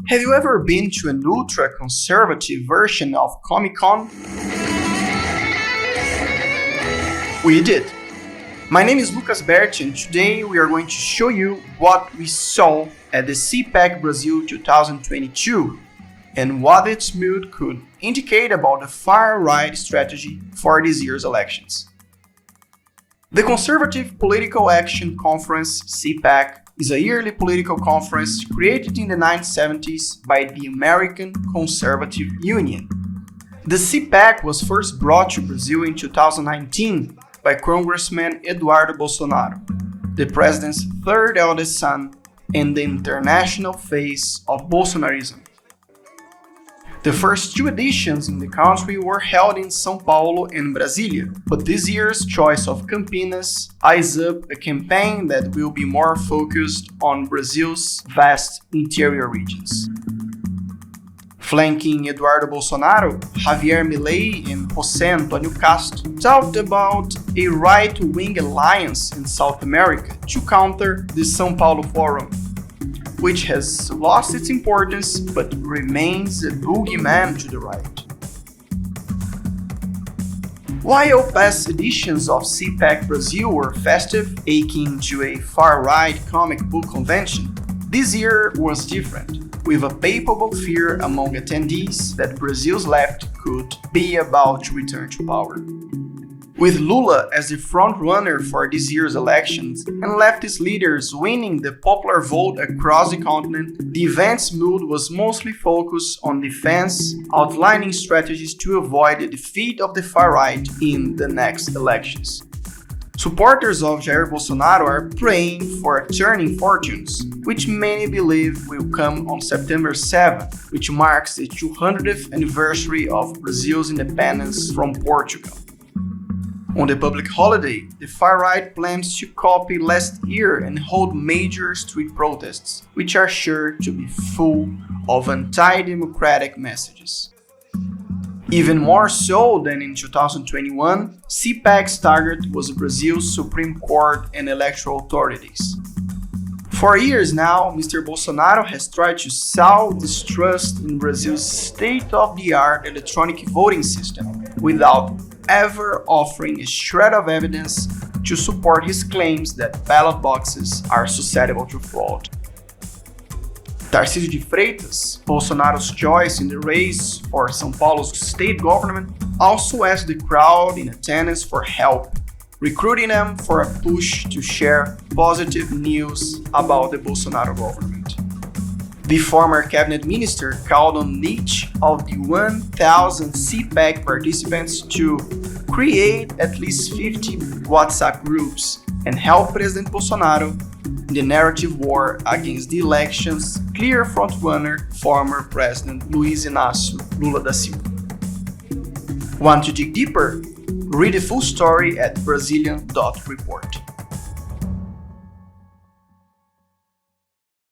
Have you ever been to an ultra-conservative version of Comic-Con? We did. My name is Lucas Berti, and today we are going to show you what we saw at the CPAC Brazil 2022 and what its mood could indicate about the far-right strategy for this year's elections. The Conservative Political Action Conference, CPAC, is a yearly political conference created in the 1970s by the American Conservative Union. The CPAC was first brought to Brazil in 2019 by Congressman Eduardo Bolsonaro, the president's third eldest son and the international face of Bolsonarism. The first two editions in the country were held in São Paulo and Brasília, but this year's choice of Campinas eyes up a campaign that will be more focused on Brazil's vast interior regions. Flanking Eduardo Bolsonaro, Javier Milei and José Antonio Castro talked about a right-wing alliance in South America to counter the São Paulo Forum, which has lost its importance but remains a boogeyman to the right. While past editions of CPAC Brazil were festive, akin to a far-right comic book convention, this year was different, with a palpable fear among attendees that Brazil's left could be about to return to power. With Lula as the front-runner for this year's elections and leftist leaders winning the popular vote across the continent, the event's mood was mostly focused on defense, outlining strategies to avoid the defeat of the far-right in the next elections. Supporters of Jair Bolsonaro are praying for turning fortunes, which many believe will come on September 7, which marks the 200th anniversary of Brazil's independence from Portugal. On the public holiday, the far-right plans to copy last year and hold major street protests, which are sure to be full of anti-democratic messages. Even more so than in 2021, CPAC's target was Brazil's Supreme Court and electoral authorities. For years now, Mr. Bolsonaro has tried to sow distrust in Brazil's state-of-the-art electronic voting system without ever offering a shred of evidence to support his claims that ballot boxes are susceptible to fraud. Tarcísio de Freitas, Bolsonaro's choice in the race for São Paulo's state government, also asked the crowd in attendance for help, recruiting them for a push to share positive news about the Bolsonaro government. The former cabinet minister called on each of the 1,000 CPAC participants to create at least 50 WhatsApp groups and help President Bolsonaro in the narrative war against the election's clear frontrunner, former President Luiz Inácio Lula da Silva. Want to dig deeper? Read the full story at Brazilian.report.